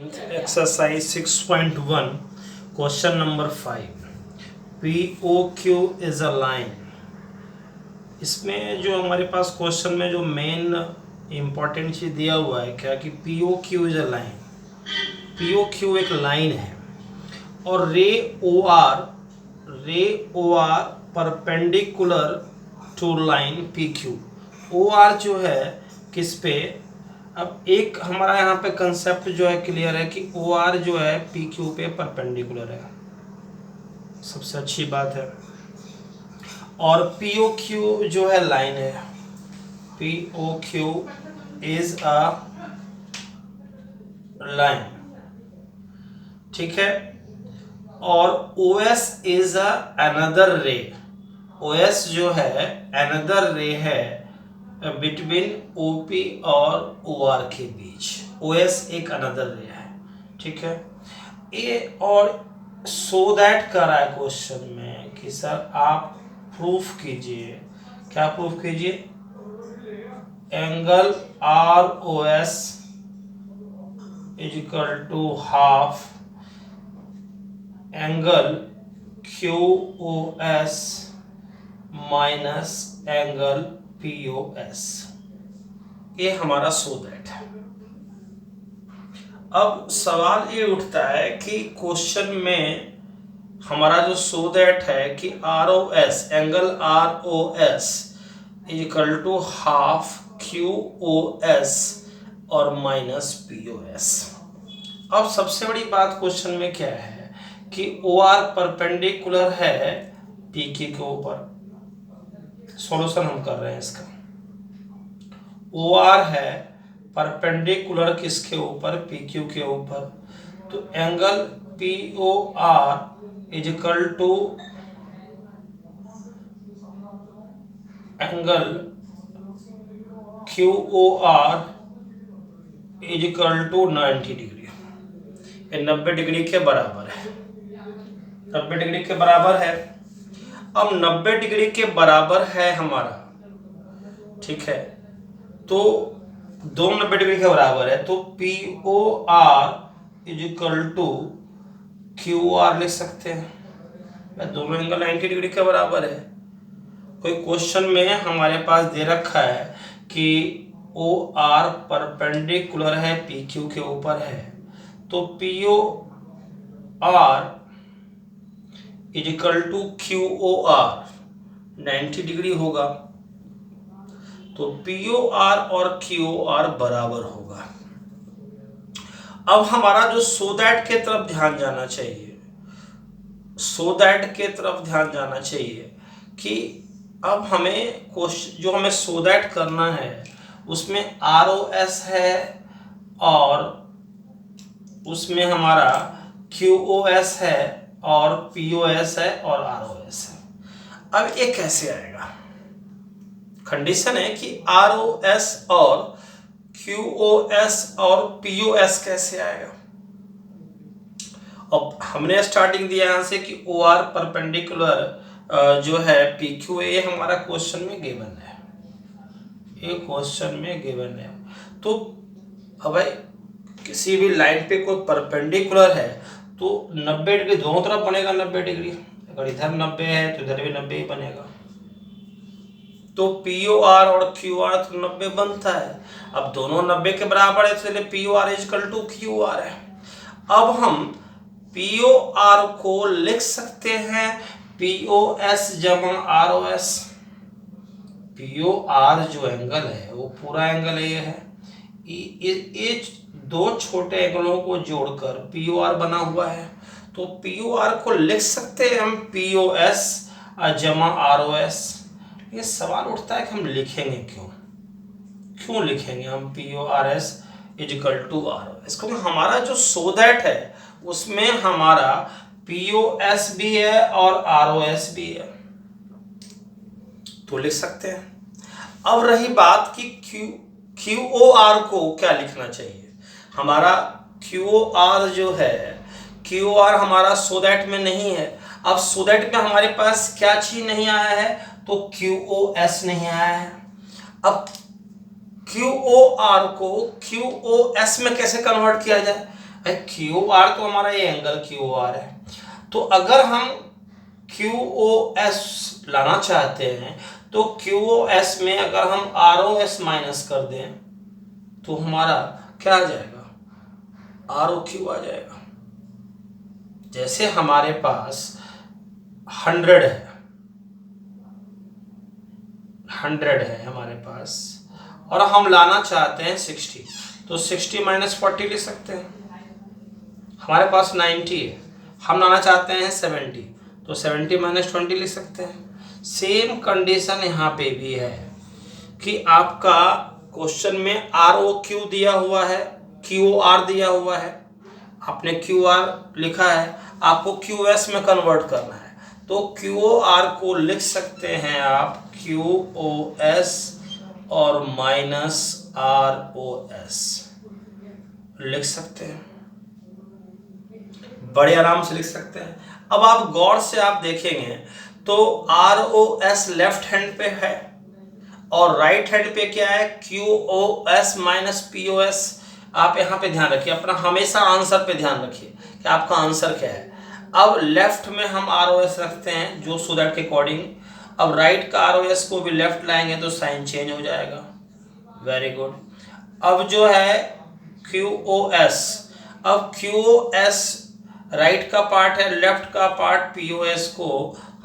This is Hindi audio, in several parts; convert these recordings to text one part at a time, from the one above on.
Exercise 6.1 question number 5 POQ is a line। इसमें जो हमारे पास क्वेश्चन में जो मेन इम्पोर्टेंट चीज दिया हुआ है क्या कि POQ is a line. POQ एक लाइन है और ray O R perpendicular to line PQ। OR जो है किस पे, अब एक हमारा यहाँ पे कंसेप्ट जो है क्लियर है कि OR जो है PQ पे परपेंडिकुलर है, सबसे अच्छी बात है। और POQ जो है लाइन है, POQ इज अ लाइन, ठीक है। और OS इज अ अनदर रे, OS जो है अनदर रे है बिटवीन OP और OR के बीच। OS एक अनदर रे है, ठीक है। ये और सो दैट कर रहा है क्वेश्चन में कि सर आप प्रूफ कीजिए, क्या प्रूफ कीजिए, angle ROS is equal to half angle QOS minus angle POS। ये हमारा सो दैट है। अब सवाल ये उठता है कि क्वेश्चन में हमारा जो सो दैट है कि ROS angle ROS is equal to half QOS और माइनस POS। अब सबसे बड़ी बात क्वेश्चन में क्या है कि OR परपेंडिकुलर है PQ के ऊपर। सॉल्यूशन हम कर रहे हैं इसका। OR है परपेंडिकुलर किसके ऊपर, PQ के ऊपर। तो angle POR is equal to angle QOR is equal to 90 degree. ये 90 डिग्री के बराबर है, 90 डिग्री के बराबर है। अब 90 डिग्री के बराबर है हमारा, ठीक है। तो दो 90 डिग्री के बराबर है तो POR is equal to QR लिख सकते हैं। दोनों एंगल 90 डिग्री के बराबर है। कोई क्वेश्चन में हमारे पास दे रखा है कि OR परपेंडिकुलर है PQ के ऊपर है, तो POR is equal to QOR 90 degree होगा, तो POR और QOR बराबर होगा। अब हमारा जो सो दैट के तरफ ध्यान जाना चाहिए, सो दैट के तरफ ध्यान जाना चाहिए कि अब हमें जो हमें सो दैट करना है उसमें ROS है और उसमें हमारा QOS है और POS है और ROS है। अब ये कैसे आएगा, कंडीशन है कि ROS और QOS और POS कैसे आएगा। अब हमने स्टार्टिंग दिया यहाँ से कि OR परपेंडिकुलर जो है PQ, ये हमारा क्वेश्चन में गिवन है, ये क्वेश्चन में गिवन है। तो अब भाई किसी भी लाइन पे कोई परपेंडिकुलर है तो 90 डिग्री दोनों तरफ बनेगा 90 डिग्री। अगर इधर 90 है तो इधर भी 90 ही बनेगा। तो POR और QR तो 90 बनता है। अब दोनों 90 के बराबर है तो इसलिए POR is equal to QR है। अब हम POR को लिख सकते हैं POS जमा ROS। POR जो एंगल है वो पूरा एंगल ये है, ये दो छोटे एंगलों को जोड़कर POR बना हुआ है। तो POR को लिख सकते हैं हम POS जमा ROS। ये सवाल उठता है कि हम लिखेंगे क्यों लिखेंगे हम PORS is equal to ROS, क्योंकि हमारा जो सो दैट है उसमें हमारा POS भी है और ROS भी है, तो लिख सकते हैं। अब रही बात कि QOR को क्या लिखना चाहिए। हमारा QOR जो है, QOR हमारा सो दैट में नहीं है। अब सो दैट में हमारे पास क्या चीज नहीं आया है, तो QOS नहीं आया है। अब QOR को QOS में कैसे कन्वर्ट किया जाए, क्यू आर तो हमारा ये एंगल क्यू आर है, तो अगर हम क्यू ओ एस लाना चाहते हैं तो क्यू ओ एस में अगर हम आर ओ एस माइनस कर दें तो हमारा क्या आ जाएगा, आर ओ क्यू आ जाएगा। जैसे हमारे पास 100 है, 100 है हमारे पास और हम लाना चाहते हैं 60, तो 60 माइनस 40 ले सकते हैं। हमारे पास 90 है, हम लाना चाहते हैं 70, तो 70 माइनस 20 ले सकते हैं। सेम कंडीशन यहाँ पे भी है कि आपका क्वेश्चन में आर ओ क्यू दिया हुआ है, क्यू आर दिया हुआ है, आपने क्यू आर लिखा है, आपको क्यू एस में कन्वर्ट करना है, तो क्यू ओ आर को लिख सकते हैं आप क्यू ओ एस और माइनस आर ओ एस लिख सकते हैं, बड़े आराम से लिख सकते हैं। अब आप गौर से आप देखेंगे तो R O S left hand पे है और राइट हैंड पे क्या है, Q O S minus P O S. आप यहाँ पे ध्यान रखिए, अपना हमेशा आंसर पे ध्यान रखिए कि आपका आंसर क्या है। अब लेफ्ट में हम आर ओ एस रखते हैं जो सो दैट के अकॉर्डिंग, अब राइट का आर ओ एस को भी लेफ्ट लाएंगे तो साइन चेंज हो जाएगा। Very good. अब जो है क्यू ओ एस, अब क्यू ओ एस राइट का पार्ट है, लेफ्ट का पार्ट पी ओ एस को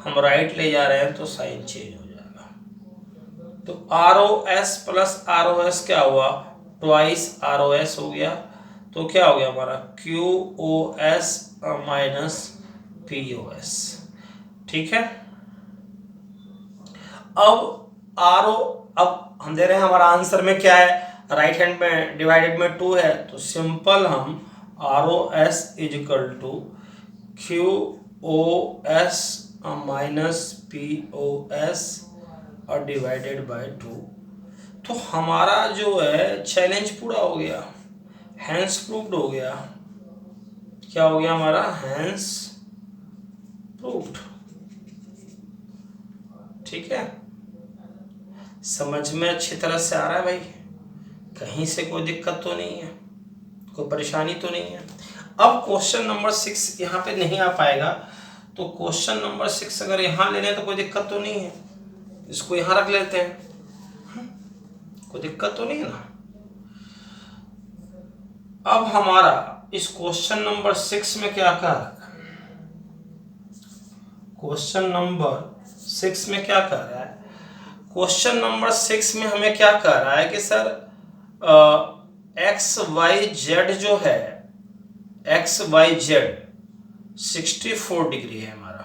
हम राइट ले जा रहे हैं तो साइन चेंज हो जाएगा। तो R O S plus R O S क्या हुआ, ट्वाइस आर ओ एस हो गया, तो क्या हो गया हमारा Q O S minus P O S. ठीक है। अब आर ओ, अब हम दे रहे हैं हमारा आंसर में क्या है, राइट हैंड में डिवाइडेड में 2 है, तो सिंपल हम R O S is equal to Q O S minus P O S और डिवाइडेड बाय 2। तो हमारा जो है चैलेंज पूरा हो गया, हैंस प्रूव्ड हो गया। क्या हो गया हमारा, हैंस प्रूव्ड। ठीक है, समझ में अच्छी तरह से आ रहा है भाई, कहीं से कोई दिक्कत तो नहीं है, कोई परेशानी तो नहीं है। अब क्वेश्चन नंबर 6 यहाँ पे नहीं आ पाएगा, तो क्वेश्चन नंबर 6 अगर यहाँ ले लें तो कोई दिक्कत तो नहीं है, इसको यहाँ रख लेते हैं, कोई दिक्कत तो नहीं है ना। अब हमारा इस क्वेश्चन नंबर 6 में क्या कह रहा है, क्वेश्चन नंबर 6 में क्या कह रहा है, क्वेश्चन नंबर 6 में हमें क्या कह रहा है कि सर एक्स वाई जेड जो है, एक्स वाई जेड 64 डिग्री है हमारा।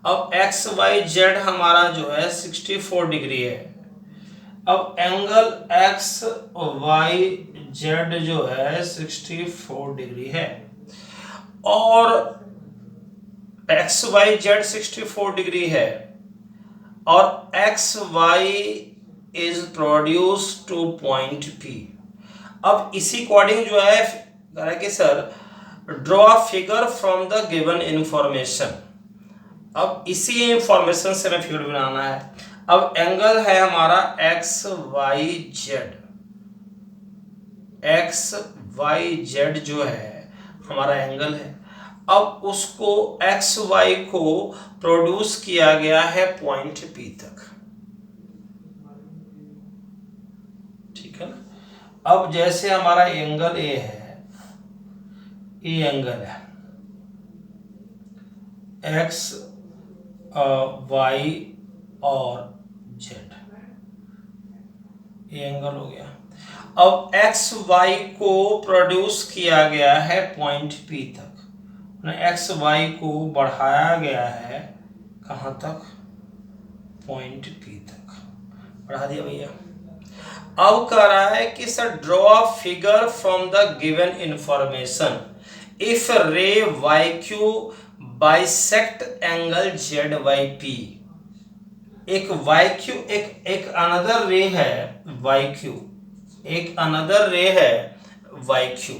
अब एक्स वाई जेड हमारा जो है 64 डिग्री है। अब एंगल एक्स वाई जेड जो है 64 डिग्री है और एक्स वाई जेड 64 डिग्री है और X Y is produce to point P. अब इसी अकॉर्डिंग जो है कि sir draw a figure from the given information. अब इसी इंफॉर्मेशन से हमें फिगर बनाना है। अब एंगल है हमारा X Y Z, X Y Z जो है हमारा एंगल है। अब उसको एक्स वाई को प्रोड्यूस किया गया है पॉइंट पी तक। ठीक है ना। अब जैसे हमारा एंगल ए है, ए एंगल है एक्स वाई और जेड, ये एंगल हो गया। अब एक्स वाई को प्रोड्यूस किया गया है पॉइंट पी तक, एक्स वाई को बढ़ाया गया है कहाँ तक, पॉइंट पी तक बढ़ा दिया भैया। अब कह रहा है कि sir draw figure from the given information if ray Y Q bisect angle Z Y P. एक वाई क्यू, एक अनदर रे है वाई क्यू, एक अनदर रे है वाई क्यू।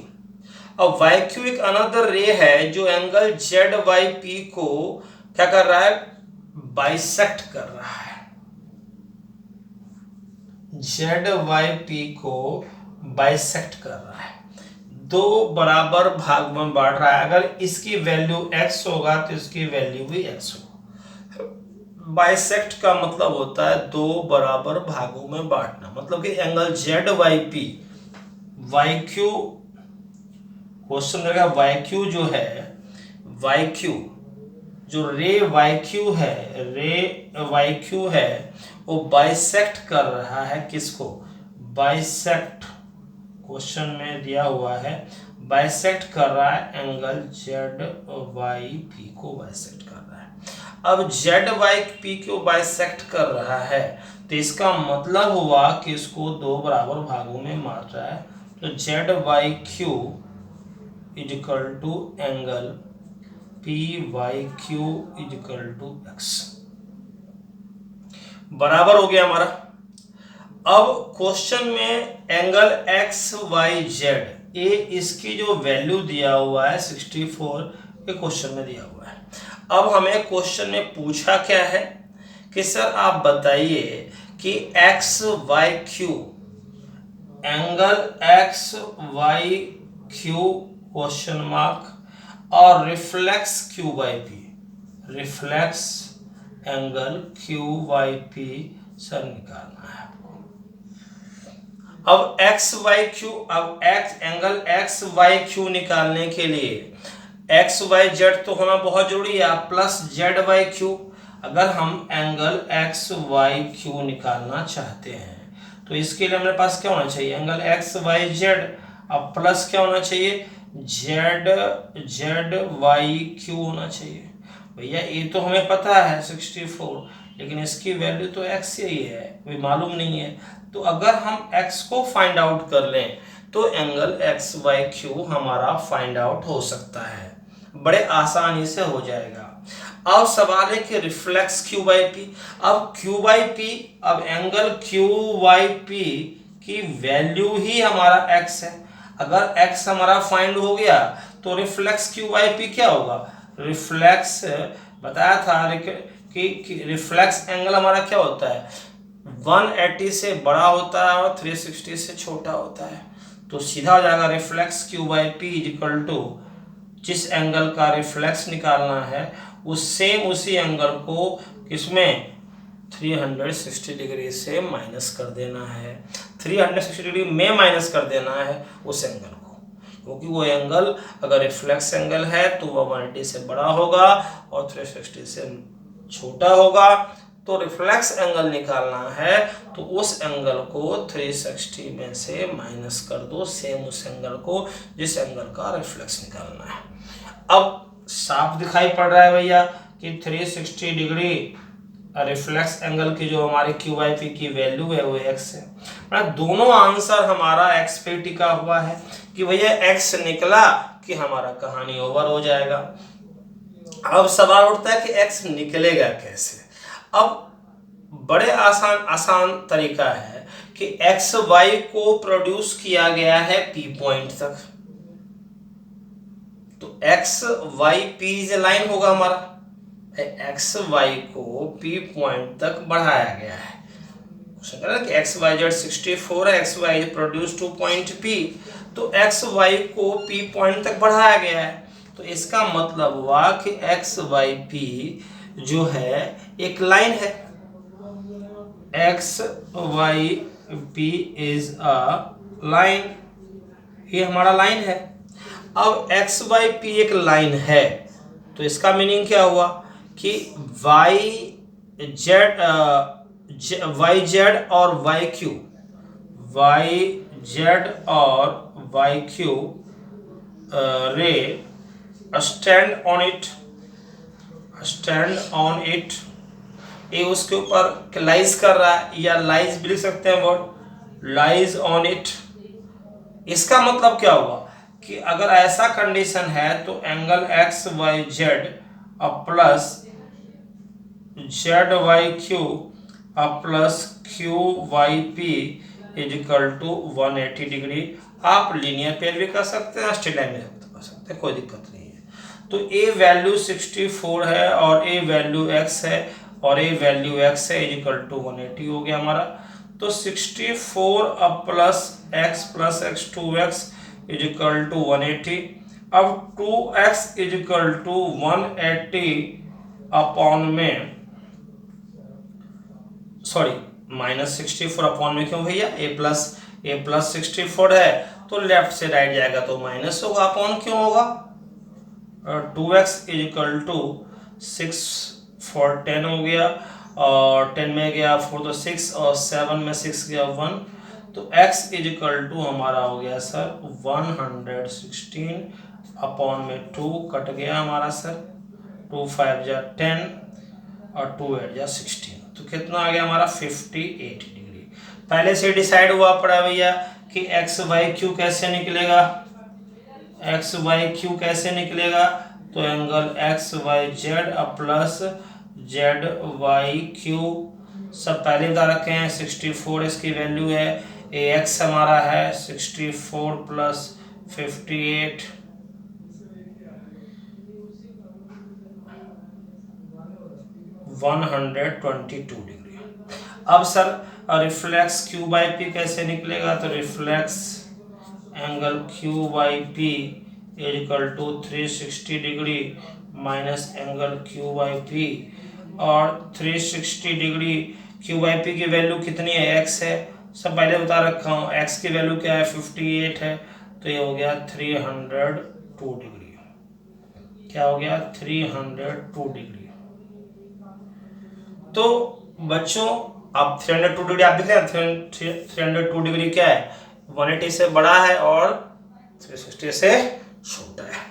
अब वाई क्यू एक अनदर रे है जो एंगल जेड वाई पी को क्या कर रहा है, बाइसेक्ट कर रहा है, जेड वाई पी को बाइसेक्ट कर रहा है। दो बराबर भाग में बांट रहा है। अगर इसकी वैल्यू x होगा तो इसकी वैल्यू भी x होगा। बाइसेक्ट का मतलब होता है दो बराबर भागों में बांटना, मतलब कि एंगल ZYP YQ, क्वेश्चन रहेगा YQ जो है, YQ जो रे YQ है वो बाइसेक्ट कर रहा है किसको, बाइसेक्ट, क्वेश्चन में दिया हुआ है बाइसेक्ट कर रहा है एंगल ZYP को बाइसेक्ट कर रहा है। अब ZYP को बाइसेक्ट कर रहा है तो इसका मतलब हुआ कि इसको दो बराबर भागों में बांट रहा है। तो ZYQ is equal to angle PYQ is equal to x, बराबर हो गया हमारा। अब क्वेश्चन में एंगल XYZ ये इसकी जो वैल्यू दिया हुआ है 64, ये क्वेश्चन में दिया हुआ है। अब हमें क्वेश्चन में पूछा क्या है कि सर आप बताइए कि XYQ angle XYQ question mark और reflex QYP, reflex angle QYP sir निकालना है आपको। अब XYQ, अब एंगल XYQ निकालने के लिए XYZ तो होना बहुत जरूरी है प्लस ZYQ। अगर हम एंगल XYQ निकालना चाहते हैं तो इसके लिए हमारे पास क्या होना चाहिए, एंगल XYZ अब प्लस क्या होना चाहिए, ZYQ होना चाहिए। भैया ये तो हमें पता है 64, लेकिन इसकी वैल्यू तो x ही है, भी मालूम नहीं है। तो अगर हम x को फाइंड आउट कर लें तो एंगल XYQ हमारा फाइंड आउट हो सकता है, बड़े आसानी से हो जाएगा। अब सवाल है कि रिफ्लेक्स QYP, अब QYP, अब एंगल QYP की वैल्यू ही हमारा x है। अगर x हमारा फाइंड हो गया तो रिफ्लेक्स QYP क्या होगा, रिफ्लेक्स बताया था कि रिफ्लेक्स एंगल हमारा क्या होता है, 180 से बड़ा होता है और 360 से छोटा होता है। तो सीधा हो जाएगा reflex QYP is equal to, जिस एंगल का रिफ्लेक्स निकालना है उसी एंगल को किसमें 360 डिग्री से माइनस कर देना है, 360 डिग्री में माइनस कर देना है उस एंगल को, क्योंकि वो एंगल अगर रिफ्लेक्स एंगल है तो वो 180 से बड़ा होगा और 360 से छोटा होगा। तो रिफ्लेक्स एंगल निकालना है तो उस एंगल को 360 में से माइनस कर दो, सेम उस एंगल को जिस एंगल का रिफ्लेक्स निकालना है। अब साफ दिखाई पड़ रहा है भैया कि 360 डिग्री रिफ्लेक्स एंगल की जो हमारी QYP की वैल्यू है वो x है। दोनों आंसर हमारा x पे टिका हुआ है कि भैया x निकला कि हमारा कहानी ओवर हो जाएगा। अब सवाल उठता है कि x निकलेगा कैसे। अब बड़े आसान तरीका है कि XY को प्रोड्यूस किया गया है P पॉइंट तक, तो XYP लाइन होगा हमारा, XY को P पॉइंट तक बढ़ाया गया है। कि XYZ 64 है, XY produce to point P, तो XY को P पॉइंट तक बढ़ाया गया है। तो इसका मतलब हुआ कि XYP जो है एक लाइन है, XYP इज अ लाइन, ये हमारा लाइन है। अब XYP एक लाइन है तो इसका मीनिंग क्या हुआ कि YZ और YQ रे स्टैंड ऑन इट, ये उसके ऊपर लाइज कर रहा है, या लाइज भी लिख सकते हैं वर्ड, लाइज ऑन इट। इसका मतलब क्या हुआ कि अगर ऐसा कंडीशन है तो angle XYZ plus ZYQ plus QYP is equal to 180 degree. आप लीनियर पेयर भी कर सकते हैं, स्ट्रेट लाइन में कर सकते हैं, कोई दिक्कत नहीं है। तो ए वैल्यू 64 है और ए वैल्यू x है और ए वैल्यू x है इज इक्वल टू 180 हो गया हमारा। तो 64 अब plus x 2x is equal to 180। अब 2x is equal to 180 upon में, सॉरी -64 अपॉन में, क्यों भैया, ए प्लस 64 है तो लेफ्ट से राइट जाएगा तो माइनस होगा, अपॉन क्यों होगा, 2x इज इक्वल टू 6 4 10 हो गया, और 10 में गया 4 तो 6, और 7 में 6 गया 1, तो x इज इक्वल टू हमारा हो गया सर 116 अपॉन में 2 कट गया हमारा सर, 2 5 जा 10 और 2 8 जा 16, तो कितना आ गया हमारा 58 डिग्री। पहले से डिसाइड हुआ पड़ा भैया कि एक्स वाई क्यू कैसे निकलेगा, एक्स वाई क्यू कैसे निकलेगा, तो angle X Y Z plus Z Y Q सब पहले बता रखे हैं। 64 इसकी वैल्यू है, ए एक्स हमारा है 64 प्लस 58, 122 डिग्री। अब sir reflex Q Y P कैसे निकलेगा, तो reflex angle Q Y P is equal to 360 degree minus angle Q Y P, और 360 डिग्री क्यू बाई पी की वैल्यू कितनी है, एक्स है, सब पहले बता रखा हूँ, एक्स की वैल्यू क्या है 58 है, तो ये हो गया 302 डिग्री, क्या हो गया 302 डिग्री। तो बच्चों अब 302 डिग्री आप देख रहे हैं, 302 डिग्री क्या है, 180 से बड़ा है और 360 से छोटा है।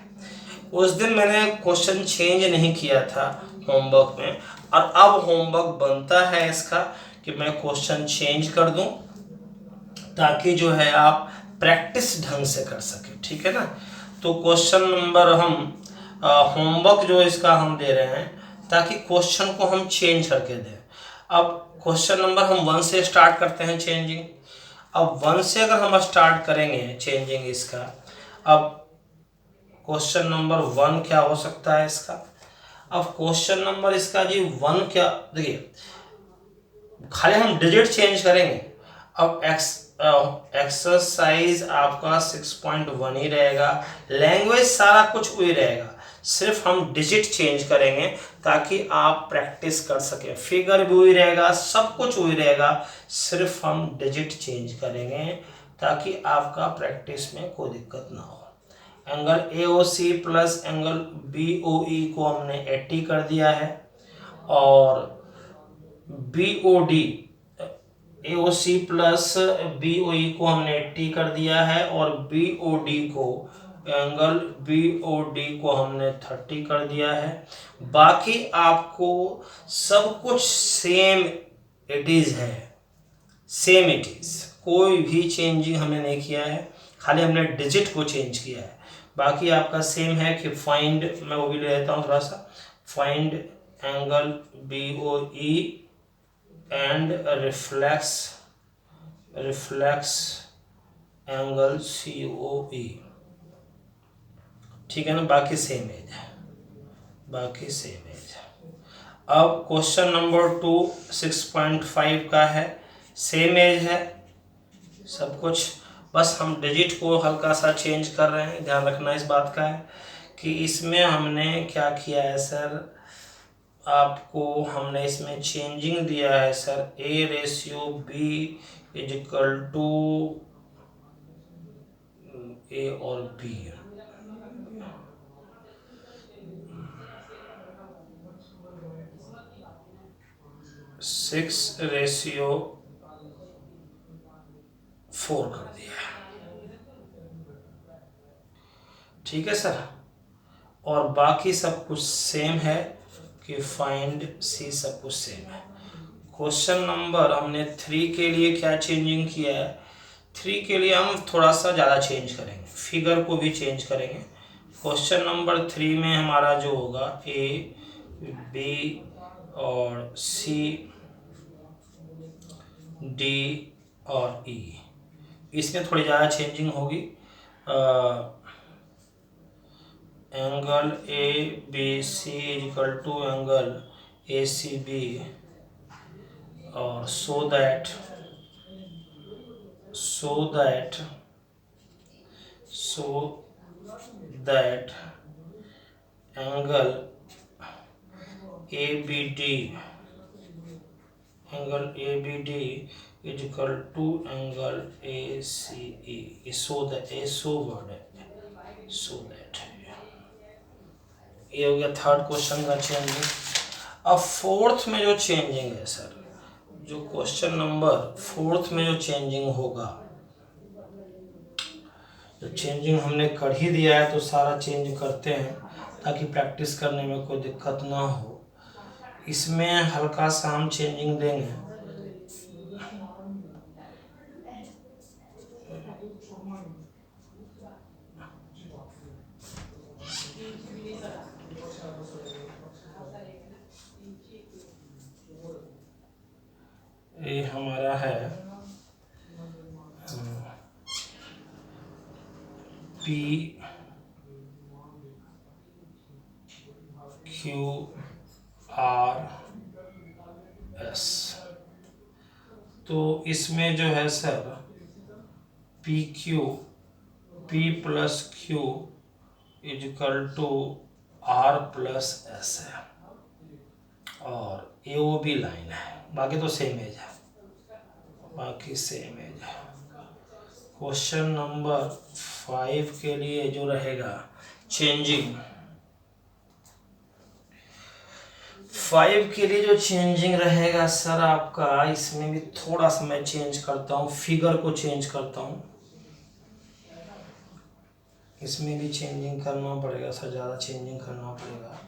उस दिन मैंने क्वेश्चन चेंज नहीं किया था होमवर्क में, और अब होमवर्क बनता है इसका कि मैं क्वेश्चन चेंज कर दूं ताकि जो है आप प्रैक्टिस ढंग से कर सके, ठीक है ना। तो क्वेश्चन नंबर हम होमवर्क जो इसका हम दे रहे हैं ताकि क्वेश्चन को हम चेंज करके दें। अब क्वेश्चन नंबर हम 1 से स्टार्ट करते हैं चेंजिंग। अब 1 से अगर हम स्टार्ट करेंगे चेंजिंग इसका, अब क्वेश्चन नंबर 1 क्या हो सकता है इसका, अब क्वेश्चन नंबर इसका जी 1 क्या, देखिए खाली हम डिजिट चेंज करेंगे। अब एक्सरसाइज आपका 6.1 ही रहेगा, लैंग्वेज सारा कुछ वही रहेगा, सिर्फ हम डिजिट चेंज करेंगे ताकि आप प्रैक्टिस कर सके, फिगर भी वही रहेगा, सब कुछ वही रहेगा, सिर्फ हम डिजिट चेंज करेंगे ताकि आपका प्रैक्टिस में कोई दिक्कत ना हो। Angle AOC plus angle BOE को हमने 80 कर दिया है, और BOD AOC प्लस BOE को हमने 80 कर दिया है, और BOD को एंगल BOD को हमने 30 कर दिया है। बाकी आपको सब कुछ सेम इट इज़ है, सेम इट इज़, कोई भी चेंजिंग हमने नहीं किया है, खाली हमने डिजिट को चेंज किया है। बाकी आपका सेम है कि फाइंड, मैं वो भी ले लेता हूँ थोड़ा सा, find angle BOE and reflex angle COE, ठीक है ना, बाकी सेम एज है, बाकी सेम एज है। अब क्वेश्चन नंबर 2 6.5 का है, सेम एज है सब कुछ, बस हम डिजिट को हल्का सा चेंज कर रहे हैं। ध्यान रखना इस बात का है कि इसमें हमने क्या किया है सर, आपको हमने इसमें चेंजिंग दिया है sir, A/B is equal to A और B, 6/4 कर दिया है, ठीक है सर। और बाकी सब कुछ सेम है कि फाइंड C, सब कुछ सेम है। क्वेश्चन नंबर हमने 3 के लिए क्या चेंजिंग किया है, 3 के लिए हम थोड़ा सा ज़्यादा चेंज करेंगे, फिगर को भी चेंज करेंगे। क्वेश्चन नंबर 3 में हमारा जो होगा A, B और C, D और E, इसमें थोड़ी ज़्यादा चेंजिंग होगी। Angle ABC equal to angle ACB, और so that so that angle ABD is equal to angle ACE. So that word है, so that ये हो गया थर्ड क्वेश्चन का चेंजिंग। अब फोर्थ में जो चेंजिंग है सर, जो क्वेश्चन नंबर फोर्थ में जो चेंजिंग होगा, जो चेंजिंग हमने कर ही दिया है तो सारा चेंज करते हैं ताकि प्रैक्टिस करने में कोई दिक्कत ना हो। इसमें हल्का सा हम चेंजिंग देंगे। ये हमारा है P Q R S। तो इसमें जो है sir P plus Q is equal to R plus S है और AOB लाइन है, बाकी तो सेम एज है, बाकी सेम एज है। क्वेश्चन नंबर 5 के लिए जो रहेगा चेंजिंग, 5 के लिए जो चेंजिंग रहेगा सर आपका, इसमें भी थोड़ा सा मैं चेंज करता हूँ, फिगर को चेंज करता हूँ। इसमें भी चेंजिंग करना पड़ेगा सर, ज़्यादा चेंजिंग करना पड़ेगा,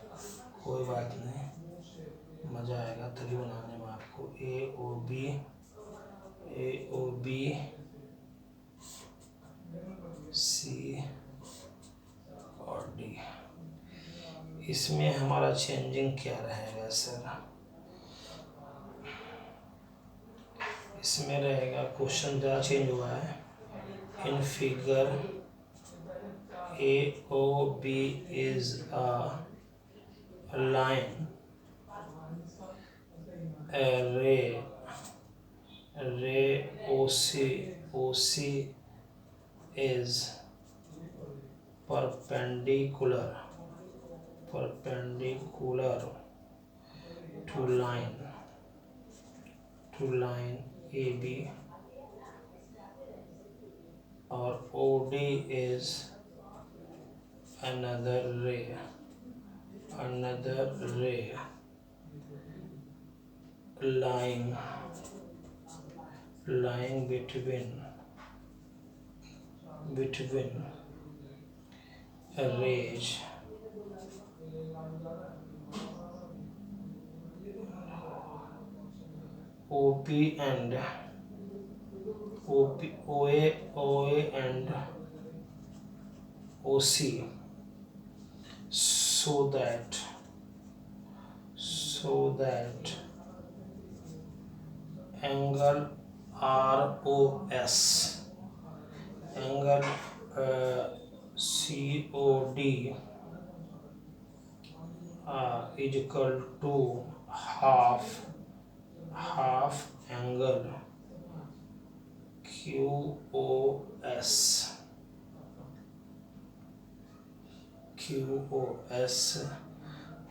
कोई बात नहीं, मज़ा आएगा तभी बनाने में आपको। AOB C और D। इसमें हमारा चेंजिंग क्या रहेगा सर, इसमें रहेगा, क्वेश्चन ज़्यादा चेंज हुआ है। In figure AOB is a line, ray OC is perpendicular to line AB, और OD is another ray lying between rays OA and OC, so that angle ROS, angle COD is equal to half angle QOS।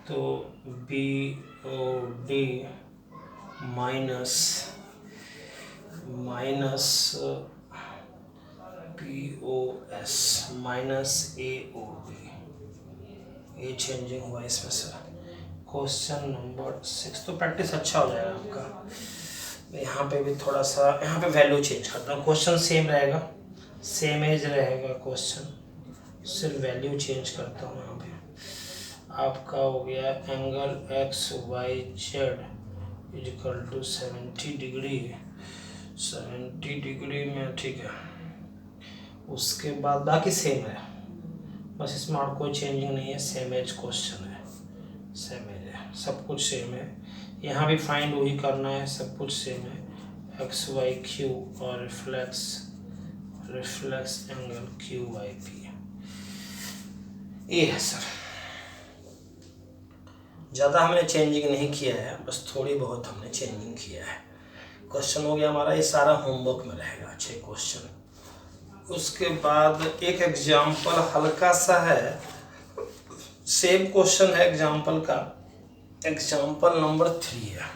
तो BOD minus POS minus AOB, ये चेंजिंग हुआ इसमें सर। क्वेश्चन नंबर 6, तो प्रैक्टिस अच्छा हो जाएगा आपका। यहाँ पे भी थोड़ा सा, यहाँ पे वैल्यू चेंज करता हूँ, क्वेश्चन सेम रहेगा, सेम एज रहेगा क्वेश्चन, सिर्फ वैल्यू चेंज करता हूँ। यहाँ पे आपका हो गया angle XYZ is equal to 70 degree में, ठीक है। उसके बाद बाकी सेम है, बस इसमें और कोई चेंजिंग नहीं है, सेम एज क्वेश्चन है, सेम एज है, सब कुछ सेम है। यहाँ भी फाइंड वही करना है, सब कुछ सेम है, XYQ और रिफ्लेक्स एंगल QYP, ये है सर। ज़्यादा हमने चेंजिंग नहीं किया है, बस थोड़ी बहुत हमने चेंजिंग किया है। क्वेश्चन हो गया हमारा, ये सारा होमवर्क में रहेगा, 6 क्वेश्चन। उसके बाद एक एग्जाम्पल हल्का सा है, सेम क्वेश्चन है एग्जाम्पल का, एग्जाम्पल नंबर 3 है।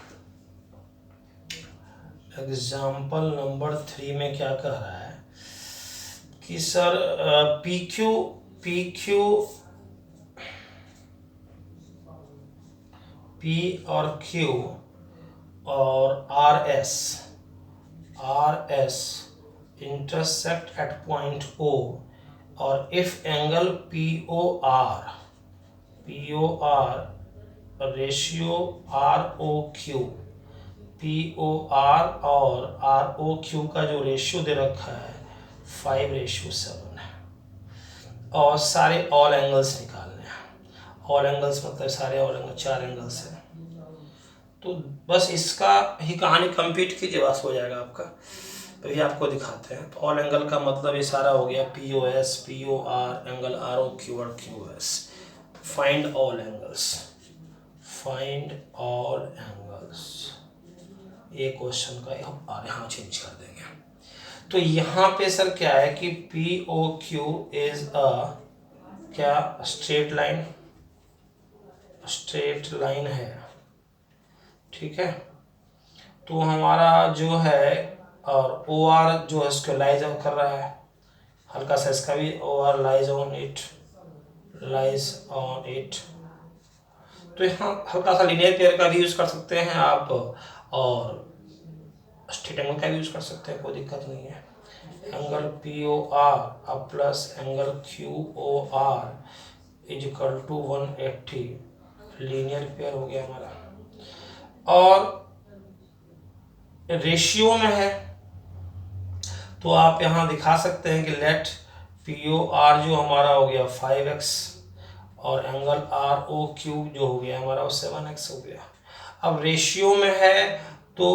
एग्जाम्पल नंबर 3 में क्या कह रहा है कि सर पी क्यू पी और क्यू और R S intersect at point O, और if angle POR ratio ROQ, POR और ROQ का जो रेशियो दे रखा है 5:7 है, और सारे ऑल एंगल्स निकालने हैं। ऑल एंगल्स मतलब सारे ऑल एंगल 4 एंगल्स हैं। तो बस इसका ही कहानी कंप्लीट कीजिए, बस हो जाएगा आपका। तो ये आपको दिखाते हैं। तो ऑल एंगल का मतलब ये सारा हो गया, POS POR एंगल ROQ और QS। फाइंड ऑल एंगल्स, ये क्वेश्चन का हम यहाँ चेंज कर देंगे। तो यहाँ पे सर क्या है कि POQ इज अ क्या स्ट्रेट लाइन है, ठीक है। तो हमारा जो है और OR जो है इसको लाइज कर रहा है, हल्का सा इसका भी OR लाइज ऑन इट। तो यहाँ हल्का सा लीनियर पेयर का भी यूज कर सकते हैं आप, और स्ट्रेट एंगल का भी यूज कर सकते हैं, कोई दिक्कत नहीं है। Angle POR plus angle QOR is equal to 180, linear pair हो गया हमारा। और रेशियो में है तो आप यहाँ दिखा सकते हैं कि लेट POR जो हमारा हो गया 5x और एंगल ROQ जो हो गया हमारा वो 7x हो गया। अब रेशियो में है तो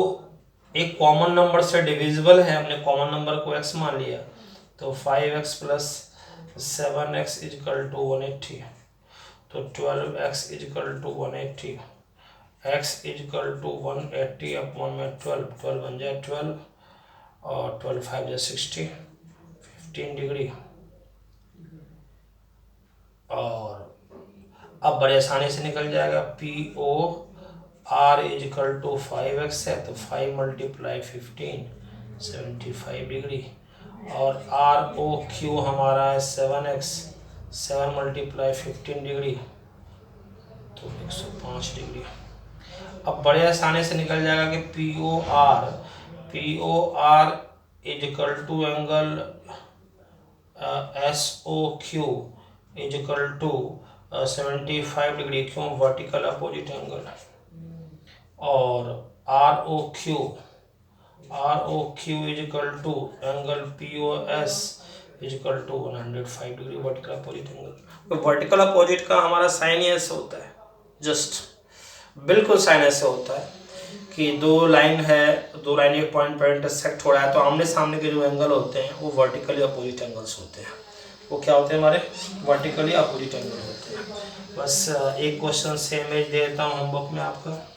एक कॉमन नंबर से डिविजिबल है, हमने कॉमन नंबर को x मान लिया, तो 5x plus 7x is equal to 180, तो 12x is equal to 180, x is equal to 180 upon में 12 बन जाए 12, और 12 5 जा 60, 15 डिग्री। और अब बड़े आसानी से निकल जाएगा, POR is equal to 5x है तो 5 मल्टीप्लाई 15 75 डिग्री, और ROQ हमारा है 7x, 7 मल्टीप्लाई 15 डिग्री तो 105 डिग्री। अब बड़े आसानी से निकल जाएगा कि POR is equal to angle SOQ is equal to 75 degree, क्यों वर्टिकल अपोजिट एंगल, और ROQ is equal to angle POS is equal to 105 degree, vertical opposite angle. Vertical opposite का हमारा साइन ऐसे होता है, जस्ट बिल्कुल साइन ऐसे होता है कि दो लाइन एक पॉइंट पर इंटरसेक्ट हो रहा है, तो आमने सामने के जो एंगल होते हैं वो वर्टिकली अपोजिट एंगल्स होते हैं। वो क्या होते हैं हमारे वर्टिकली अपोजिट एंगल होते हैं। बस एक क्वेश्चन सेम एज दे देता हूँ होमवर्क में आपका।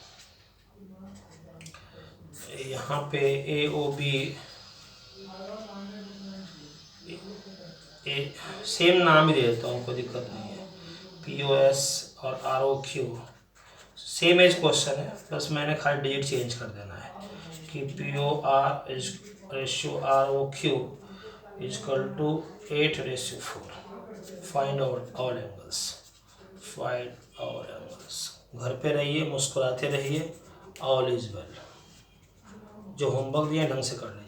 यहाँ पे AOB सेम नाम ही दे देता हूँ, कोई दिक्कत नहीं है। POS और ROQ सेम एज क्वेश्चन है, बस मैंने खाली डिजिट चेंज कर देना है कि POR is ratio ROQ is equal to 8:4। Find all angles, घर पे रहिए, मुस्कुराते रहिए, ऑल इज वेल। जो होमवर्क दिया ढंग से कर लीजिए।